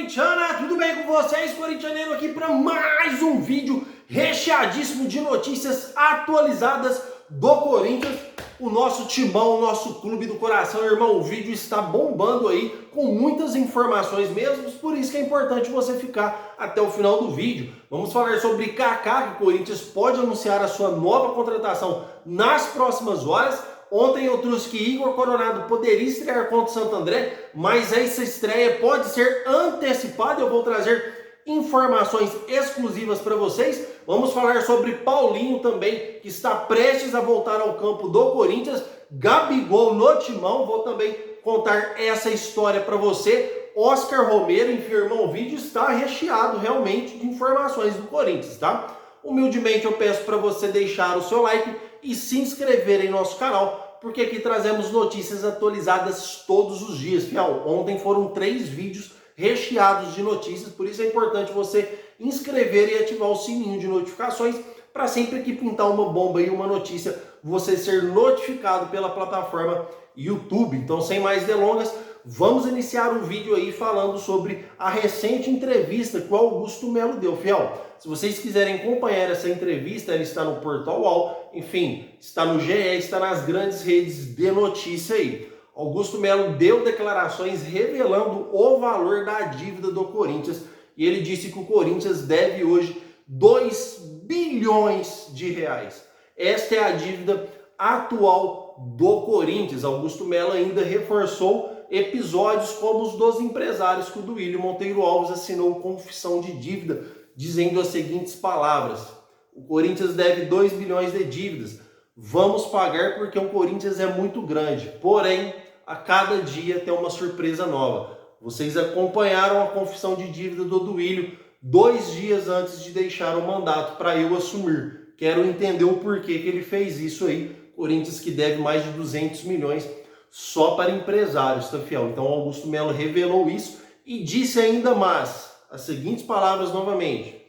Corintiana, tudo bem com vocês? Corintianeiro aqui para mais um vídeo recheadíssimo de notícias atualizadas do Corinthians, o nosso timão, o nosso clube do coração, irmão. O vídeo está bombando aí com muitas informações mesmo, por isso que é importante você ficar até o final do vídeo. Vamos falar sobre Kaká, que o Corinthians pode anunciar a sua nova contratação nas próximas horas. Ontem eu trouxe que Igor Coronado poderia estrear contra o Santo André, mas essa estreia pode ser antecipada. Eu vou trazer informações exclusivas para vocês. Vamos falar sobre Paulinho também, que está prestes a voltar ao campo do Corinthians. Gabigol no timão, vou também contar essa história para você. Oscar Romero, enfim, irmão, o vídeo está recheado realmente de informações do Corinthians, tá? Humildemente eu peço para você deixar o seu like e se inscrever em nosso canal, porque aqui trazemos notícias atualizadas todos os dias, fiel. Ontem foram 3 vídeos recheados de notícias, por isso é importante você inscrever e ativar o sininho de notificações para sempre que pintar uma bomba e uma notícia, você ser notificado pela plataforma YouTube. Então, sem mais delongas, vamos iniciar um vídeo aí falando sobre a recente entrevista que o Augusto Melo deu, fiel. Se vocês quiserem acompanhar essa entrevista, ela está no Portal UOL, enfim, está no GE, está nas grandes redes de notícia aí. Augusto Melo deu declarações revelando o valor da dívida do Corinthians e ele disse que o Corinthians deve hoje 2 bilhões de reais. Esta é a dívida atual do Corinthians. Augusto Melo ainda reforçou episódios como os dos empresários que o Duílio Monteiro Alves assinou confissão de dívida, dizendo as seguintes palavras: o Corinthians deve 2 bilhões de dívidas, vamos pagar porque o Corinthians é muito grande, porém, a cada dia tem uma surpresa nova. Vocês acompanharam a confissão de dívida do Duílio 2 dias antes de deixar o mandato para eu assumir. Quero entender o porquê que ele fez isso aí. Corinthians que deve mais de 200 milhões só para empresários, tá, fiel? Então, Augusto Melo revelou isso e disse ainda mais as seguintes palavras novamente: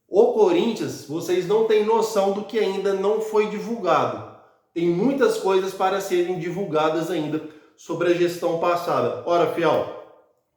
o Corinthians, vocês não têm noção do que ainda não foi divulgado. Tem muitas coisas para serem divulgadas ainda sobre a gestão passada. Ora, fiel,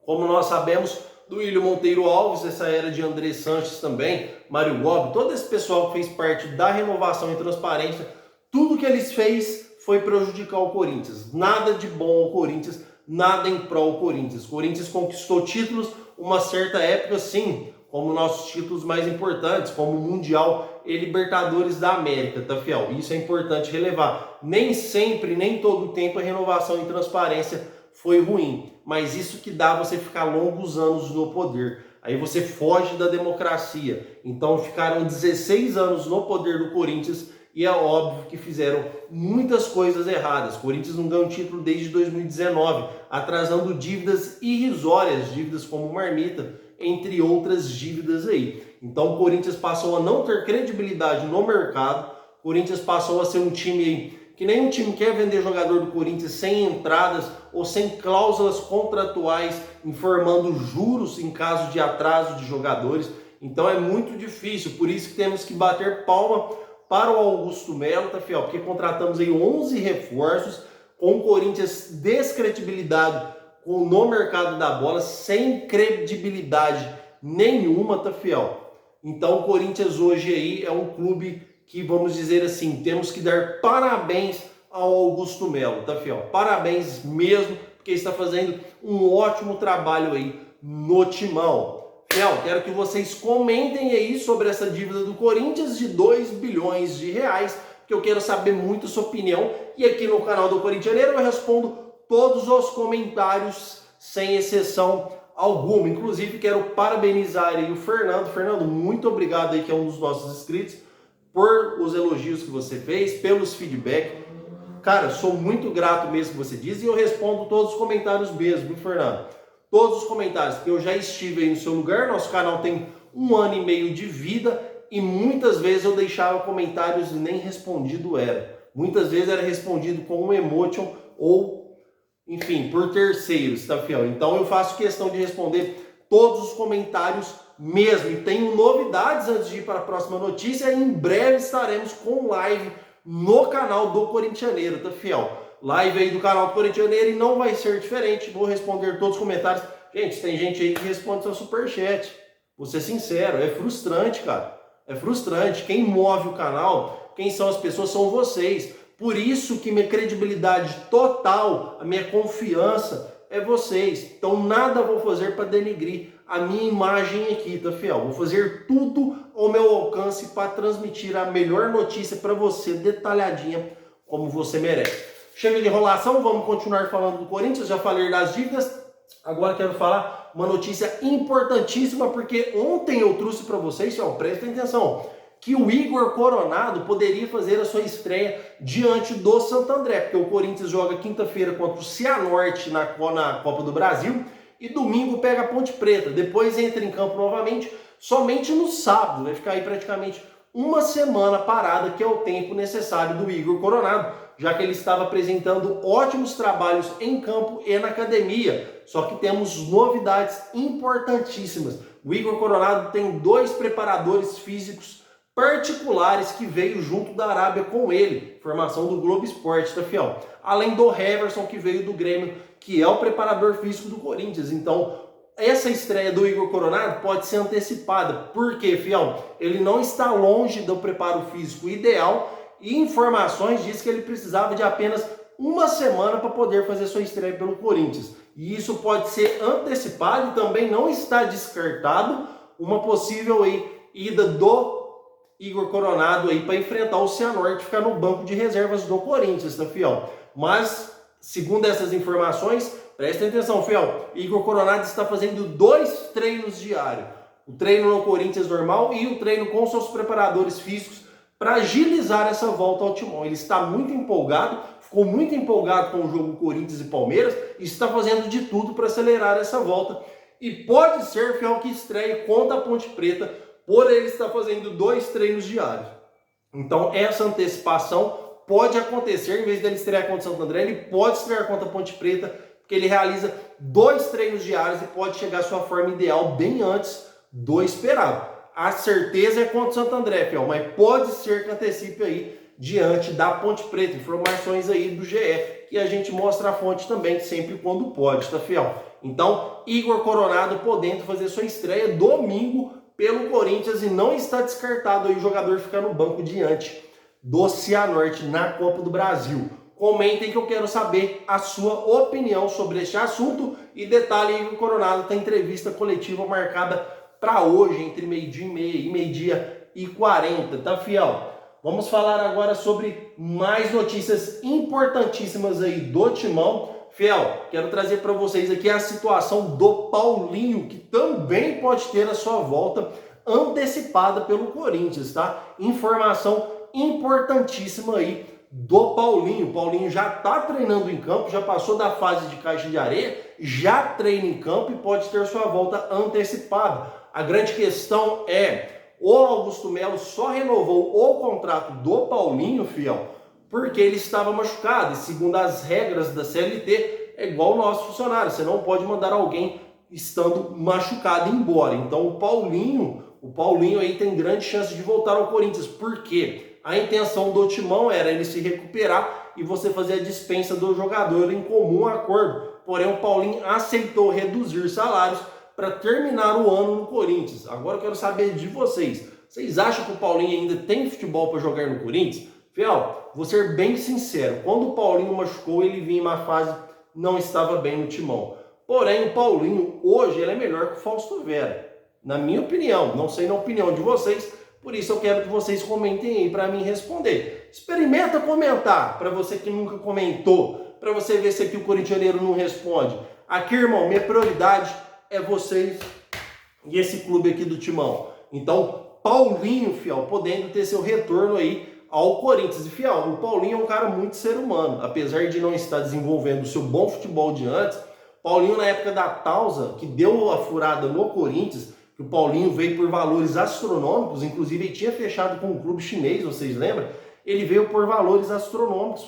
como nós sabemos, Duílio Monteiro Alves, essa era de André Sanches também, Mário Gobi, todo esse pessoal que fez parte da renovação e transparência, tudo que eles fez foi prejudicar o Corinthians. Nada de bom ao Corinthians, nada em prol ao Corinthians. O Corinthians conquistou títulos uma certa época, sim, como nossos títulos mais importantes, como o Mundial e Libertadores da América, tá, fiel? Isso é importante relevar. Nem sempre, nem todo o tempo a renovação e transparência foi ruim, mas isso que dá você ficar longos anos no poder. Aí você foge da democracia. Então ficaram 16 anos no poder do Corinthians e é óbvio que fizeram muitas coisas erradas. O Corinthians não ganha um título desde 2019, atrasando dívidas irrisórias, dívidas como marmita, entre outras dívidas aí. Então o Corinthians passou a não ter credibilidade no mercado, o Corinthians passou a ser um time aí, que nem um time quer vender jogador do Corinthians sem entradas ou sem cláusulas contratuais, informando juros em caso de atraso de jogadores. Então é muito difícil, por isso que temos que bater palma para o Augusto Melo, tá, fiel? Porque contratamos aí 11 reforços, com o Corinthians descredibilidade no mercado da bola, sem credibilidade nenhuma, tá, fiel? Então o Corinthians hoje aí é um clube que, vamos dizer assim, temos que dar parabéns ao Augusto Melo, tá, fiel? Parabéns mesmo, porque está fazendo um ótimo trabalho aí no timão. Fiel, quero que vocês comentem aí sobre essa dívida do Corinthians de 2 bilhões de reais, que eu quero saber muito a sua opinião. E aqui no canal do Corintianeiro eu respondo todos os comentários, sem exceção alguma. Inclusive, quero parabenizar aí o Fernando. Fernando, muito obrigado aí, que é um dos nossos inscritos, por os elogios que você fez, pelos feedbacks. Cara, sou muito grato mesmo que você diz e eu respondo todos os comentários mesmo, viu, Fernando? Todos os comentários, porque eu já estive aí no seu lugar. Nosso canal tem 1 ano e meio de vida e muitas vezes eu deixava comentários e nem respondido era. Muitas vezes era respondido com um emotion ou, enfim, por terceiros, tá, fiel? Então eu faço questão de responder todos os comentários mesmo. E tenho novidades antes de ir para a próxima notícia. Em breve estaremos com live no canal do Corintianeiro, tá, fiel? Live aí do canal do Corintianeiro e não vai ser diferente. Vou responder todos os comentários Gente, tem gente aí que responde seu superchat. Vou ser sincero, é frustrante, cara. É frustrante. Quem move o canal, quem são as pessoas, são vocês. Por isso que minha credibilidade total, a minha confiança é vocês. Então nada vou fazer para denigrir a minha imagem aqui, tá, fiel? Vou fazer tudo ao meu alcance para transmitir a melhor notícia para você, detalhadinha, como você merece. Chega de enrolação, vamos continuar falando do Corinthians. Já falei das dívidas. Agora quero falar uma notícia importantíssima, porque ontem eu trouxe para vocês, ó, prestem atenção, que o Igor Coronado poderia fazer a sua estreia diante do Santo André, porque o Corinthians joga quinta-feira contra o Cianorte na Copa do Brasil e domingo pega a Ponte Preta. Depois entra em campo novamente somente no sábado. Vai ficar aí praticamente uma semana parada, que é o tempo necessário do Igor Coronado, já que ele estava apresentando ótimos trabalhos em campo e na academia. Só que temos novidades importantíssimas. O Igor Coronado tem 2 preparadores físicos particulares que veio junto da Arábia com ele. Informação do Globo Esporte, tá, fiel? Além do Heverson, que veio do Grêmio, que é o preparador físico do Corinthians. Então, essa estreia do Igor Coronado pode ser antecipada. Por quê, fiel? Ele não está longe do preparo físico ideal e informações diz que ele precisava de apenas uma semana para poder fazer sua estreia pelo Corinthians. E isso pode ser antecipado e também não está descartado uma possível ida do Igor Coronado aí para enfrentar o Cianorte e ficar no banco de reservas do Corinthians, tá, fiel? Mas, segundo essas informações, prestem atenção, fiel, Igor Coronado está fazendo 2 treinos diários. O treino no Corinthians normal e o treino com seus preparadores físicos para agilizar essa volta ao timão. Ele está muito empolgado, ficou muito empolgado com o jogo Corinthians e Palmeiras e está fazendo de tudo para acelerar essa volta. E pode ser, fiel, que estreie contra a Ponte Preta, por ele estar fazendo 2 treinos diários. Então essa antecipação pode acontecer, em vez dele estrear contra o Santo André, ele pode estrear contra a Ponte Preta, porque ele realiza 2 treinos diários e pode chegar à sua forma ideal bem antes do esperado. A certeza é contra o Santo André, fiel, mas pode ser que antecipe aí diante da Ponte Preta. Informações aí do GE, que a gente mostra a fonte também, sempre quando pode, tá, fiel? Então, Igor Coronado podendo fazer sua estreia domingo pelo Corinthians e não está descartado aí o jogador ficar no banco diante do Cianorte na Copa do Brasil. Comentem que eu quero saber a sua opinião sobre este assunto. E detalhe, Igor Coronado tem entrevista coletiva marcada para hoje, entre 12h30 e 12h40, tá, fiel? Vamos falar agora sobre mais notícias importantíssimas aí do Timão. Fiel, quero trazer para vocês aqui a situação do Paulinho, que também pode ter a sua volta antecipada pelo Corinthians, tá? Informação importantíssima aí do Paulinho. O Paulinho já está treinando em campo, já passou da fase de caixa de areia, já treina em campo e pode ter sua volta antecipada. A grande questão é, o Augusto Melo só renovou o contrato do Paulinho, fiel, porque ele estava machucado. E segundo as regras da CLT, é igual o nosso funcionário. Você não pode mandar alguém estando machucado embora. Então o Paulinho aí tem grande chance de voltar ao Corinthians. Por quê? A intenção do Timão era ele se recuperar e você fazer a dispensa do jogador em comum acordo. Porém, o Paulinho aceitou reduzir salários para terminar o ano no Corinthians. Agora eu quero saber de vocês. Vocês acham que o Paulinho ainda tem futebol para jogar no Corinthians? Fiel, vou ser bem sincero. Quando o Paulinho machucou, ele vinha em uma fase, não estava bem no Timão. Porém, o Paulinho, hoje, ele é melhor que o Fausto Vera. Na minha opinião, não sei na opinião de vocês, por isso eu quero que vocês comentem aí para mim responder. Experimenta comentar, para você que nunca comentou, para você ver se aqui o corintianeiro não responde. Aqui, irmão, minha prioridade é vocês e esse clube aqui do Timão. Então, Paulinho, fiel, podendo ter seu retorno aí ao Corinthians. E, fiel, o Paulinho é um cara muito ser humano. Apesar de não estar desenvolvendo o seu bom futebol de antes, Paulinho, na época da Tausa, que deu a furada no Corinthians, que o Paulinho veio por valores astronômicos, inclusive ele tinha fechado com um clube chinês, vocês lembram? Ele veio por valores astronômicos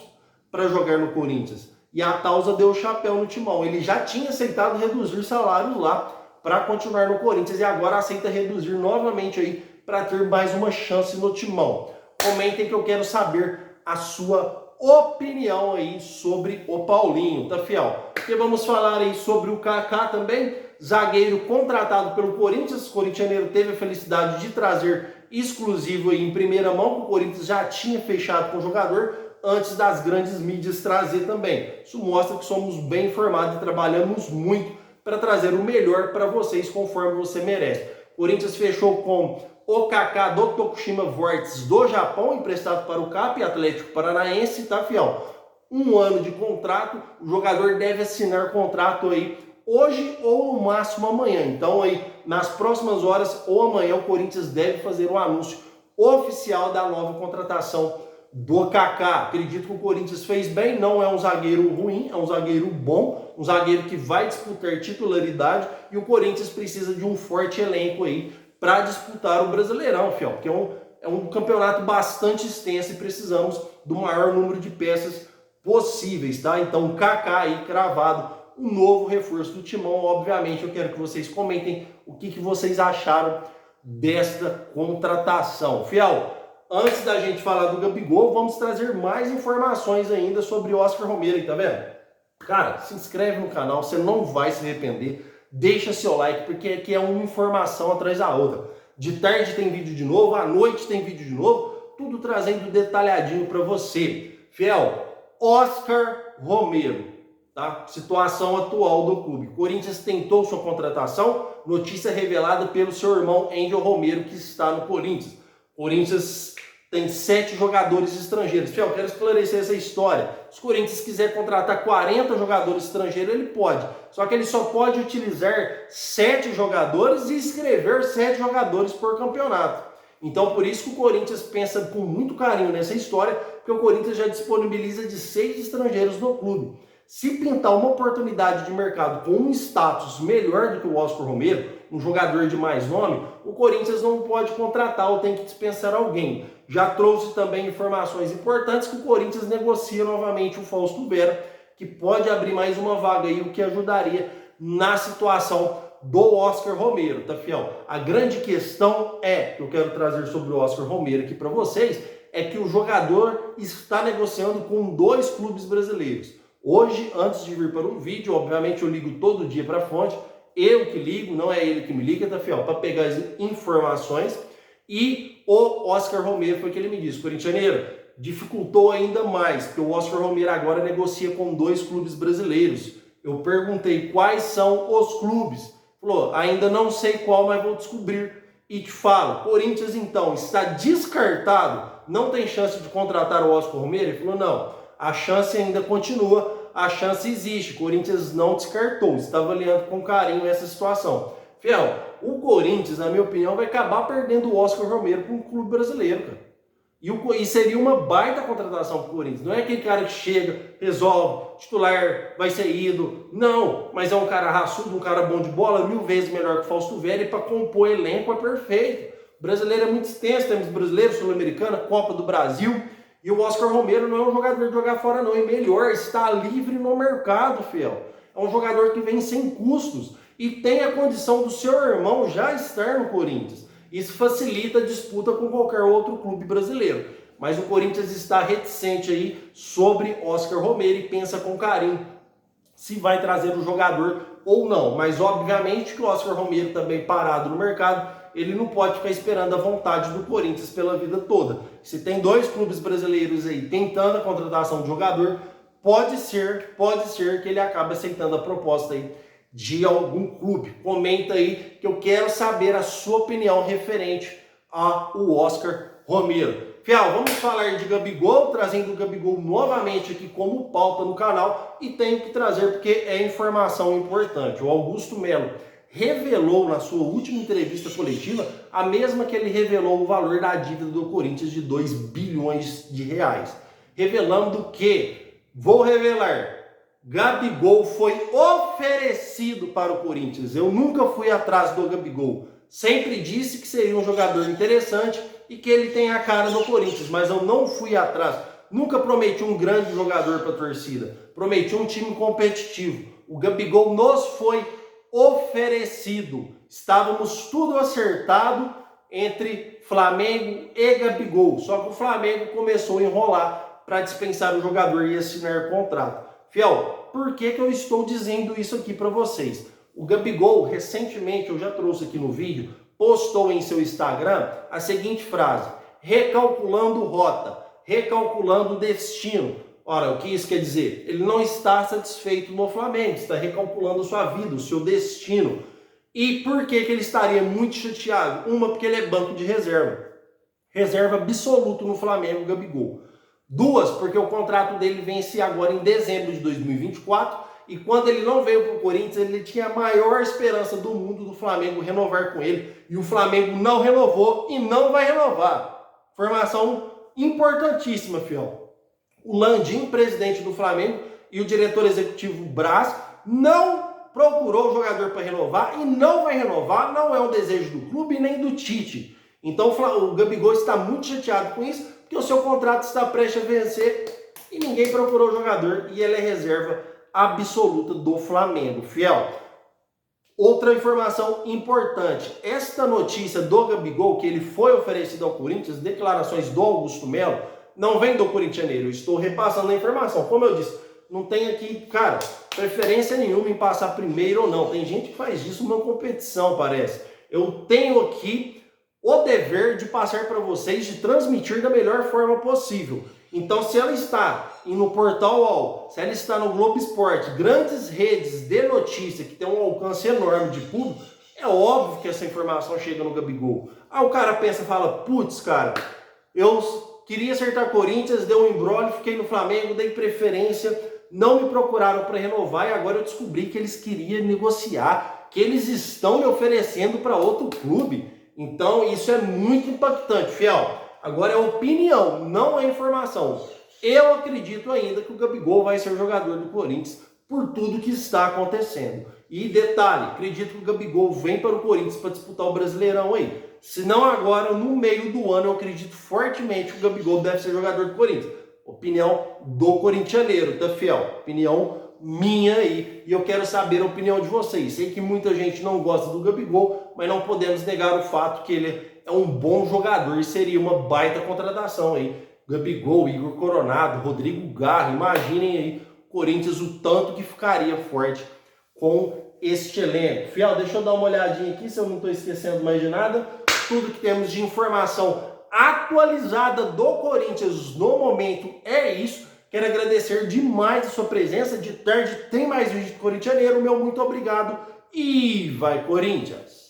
para jogar no Corinthians. E a Tausa deu o chapéu no Timão. Ele já tinha aceitado reduzir salários lá para continuar no Corinthians e agora aceita reduzir novamente aí para ter mais uma chance no Timão. Comentem que eu quero saber a sua opinião aí sobre o Paulinho, tá, fiel? porque vamos falar aí sobre o Kaká também, zagueiro contratado pelo Corinthians. O corintianeiro teve a felicidade de trazer exclusivo aí em primeira mão, o Corinthians já tinha fechado com o jogador antes das grandes mídias trazer também. Isso mostra que somos bem informados e trabalhamos muito para trazer o melhor para vocês conforme você merece. O Corinthians fechou com o Kaká do Tokushima Vortis do Japão, emprestado para o CAP, Atlético Paranaense, tá, fiel? 1 ano de contrato, o jogador deve assinar contrato aí hoje ou no máximo amanhã. Então aí, nas próximas horas ou amanhã, o Corinthians deve fazer um anúncio oficial da nova contratação do Kaká. Acredito que o Corinthians fez bem, não é um zagueiro ruim, é um zagueiro bom, um zagueiro que vai disputar titularidade, e o Corinthians precisa de um forte elenco aí para disputar o Brasileirão, fiel, que é um campeonato bastante extenso e precisamos do maior número de peças possíveis, tá? Então, o Kaká aí cravado, um novo reforço do Timão. Obviamente, eu quero que vocês comentem o que vocês acharam desta contratação. Fiel, antes da gente falar do Gabigol, vamos trazer mais informações ainda sobre o Oscar Romero, aí, tá vendo? Cara, se inscreve no canal, você não vai se arrepender. Deixa seu like, porque aqui é uma informação atrás da outra. De tarde tem vídeo de novo, à noite tem vídeo de novo, tudo trazendo detalhadinho para você. Fiel, Oscar Romero, tá? Situação atual do clube. Corinthians tentou sua contratação, notícia revelada pelo seu irmão Angel Romero, que está no Corinthians. Corinthians tem 7 jogadores estrangeiros. Fiel, quero esclarecer essa história. Se o Corinthians quiser contratar 40 jogadores estrangeiros, ele pode. Só que ele só pode utilizar 7 jogadores e escrever 7 jogadores por campeonato. Então, por isso que o Corinthians pensa com muito carinho nessa história, porque o Corinthians já disponibiliza de 6 estrangeiros no clube. Se pintar uma oportunidade de mercado com um status melhor do que o Oscar Romero, um jogador de mais nome, o Corinthians não pode contratar ou tem que dispensar alguém. Já trouxe também informações importantes que o Corinthians negocia novamente o Fausto Vera, que pode abrir mais uma vaga aí, o que ajudaria na situação do Oscar Romero, tá, fiel? A grande questão que eu quero trazer sobre o Oscar Romero aqui para vocês é que o jogador está negociando com 2 clubes brasileiros. Hoje, antes de vir para o vídeo, obviamente eu ligo todo dia para a fonte, eu que ligo, não é ele que me liga, tá, fiel? Para pegar as informações. E o Oscar Romero foi o que ele me disse: corintianeiro, dificultou ainda mais, porque o Oscar Romero agora negocia com 2 clubes brasileiros. Eu perguntei quais são os clubes. Falou, ainda não sei qual, mas vou descobrir e te falo. Corinthians, então, está descartado, não tem chance de contratar o Oscar Romero? Ele falou, não, a chance ainda continua, a chance existe. Corinthians não descartou, está avaliando com carinho essa situação. Fiel, o Corinthians, na minha opinião, vai acabar perdendo o Oscar Romero para um clube brasileiro, cara. E seria uma baita contratação para o Corinthians. Não é aquele cara que chega, resolve, titular, vai ser ídolo. Não, mas é um cara raçudo, um cara bom de bola, 1000 vezes melhor que o Fausto Vera, e para compor elenco é perfeito. O brasileiro é muito extenso, temos brasileiro, sul-americana, Copa do Brasil. E o Oscar Romero não é um jogador de jogar fora não, e melhor, está livre no mercado, fiel. É um jogador que vem sem custos e tem a condição do seu irmão já estar no Corinthians. Isso facilita a disputa com qualquer outro clube brasileiro. Mas o Corinthians está reticente aí sobre Oscar Romero e pensa com carinho se vai trazer o jogador ou não. Mas obviamente que o Oscar Romero também parado no mercado, ele não pode ficar esperando a vontade do Corinthians pela vida toda. Se tem 2 clubes brasileiros aí tentando a contratação de jogador, pode ser que ele acabe aceitando a proposta aí de algum clube. Comenta aí que eu quero saber a sua opinião referente ao Oscar Romero. Fiel, vamos falar de Gabigol, trazendo o Gabigol novamente aqui como pauta no canal, e tenho que trazer porque é informação importante. O Augusto Melo revelou na sua última entrevista coletiva a mesma que ele revelou o valor da dívida do Corinthians de 2 bilhões de reais. Revelando que, vou revelar, Gabigol foi oferecido para o Corinthians. Eu nunca fui atrás do Gabigol. Sempre disse que seria um jogador interessante e que ele tem a cara do Corinthians, mas eu não fui atrás. Nunca prometi um grande jogador para a torcida. Prometi um time competitivo. O Gabigol nos foi oferecido. Estávamos tudo acertado entre Flamengo e Gabigol. Só que o Flamengo começou a enrolar para dispensar o jogador e assinar contrato. Fiel, por que eu estou dizendo isso aqui para vocês? O Gabigol, recentemente, eu já trouxe aqui no vídeo, postou em seu Instagram a seguinte frase: recalculando rota, recalculando destino. Ora, o que isso quer dizer? Ele não está satisfeito no Flamengo, está recalculando sua vida, o seu destino. E por que ele estaria muito chateado? Uma, porque ele é banco de reserva. Reserva absoluto no Flamengo, o Gabigol. Duas, porque o contrato dele vence agora em dezembro de 2024 e quando ele não veio para o Corinthians, ele tinha a maior esperança do mundo do Flamengo renovar com ele e o Flamengo não renovou e não vai renovar. Informação importantíssima, fião. O Landim, presidente do Flamengo, e o diretor executivo Braz não procurou o jogador para renovar e não vai renovar, não é um desejo do clube nem do Tite. Então o Gabigol está muito chateado com isso, porque o seu contrato está prestes a vencer e ninguém procurou o jogador e ele é reserva absoluta do Flamengo, fiel. Outra informação importante, esta notícia do Gabigol, que ele foi oferecido ao Corinthians, declarações do Augusto Melo, não vem do corintianeiro, eu estou repassando a informação. Como eu disse, não tem aqui, cara, preferência nenhuma em passar primeiro ou não. Tem gente que faz isso uma competição, parece. Eu tenho aqui o dever de passar para vocês, de transmitir da melhor forma possível. Então, se ela está no Portal UOL, se ela está no Globo Esporte, grandes redes de notícia que tem um alcance enorme de público, é óbvio que essa informação chega no Gabigol. Aí o cara pensa e fala, putz, cara, eu queria acertar Corinthians, deu um embrolho, fiquei no Flamengo, dei preferência, não me procuraram para renovar e agora eu descobri que eles queriam negociar, que eles estão me oferecendo para outro clube. Então isso é muito impactante, fiel. Agora é opinião, não é informação. Eu acredito ainda que o Gabigol vai ser jogador do Corinthians por tudo que está acontecendo. E detalhe, acredito que o Gabigol vem para o Corinthians para disputar o Brasileirão aí. Se não agora, no meio do ano, eu acredito fortemente que o Gabigol deve ser jogador do Corinthians. Opinião do corintianeiro, tá, fiel? Opinião minha aí. E eu quero saber a opinião de vocês. Sei que muita gente não gosta do Gabigol, mas não podemos negar o fato que ele é um bom jogador e seria uma baita contratação aí. Gabigol, Igor Coronado, Rodrigo Garro, imaginem aí o Corinthians o tanto que ficaria forte com este elenco. Fiel, deixa eu dar uma olhadinha aqui se eu não estou esquecendo mais de nada. Tudo que temos de informação atualizada do Corinthians no momento é isso. Quero agradecer demais a sua presença. De tarde tem mais vídeo do Corintianeiro. Meu muito obrigado e vai Corinthians!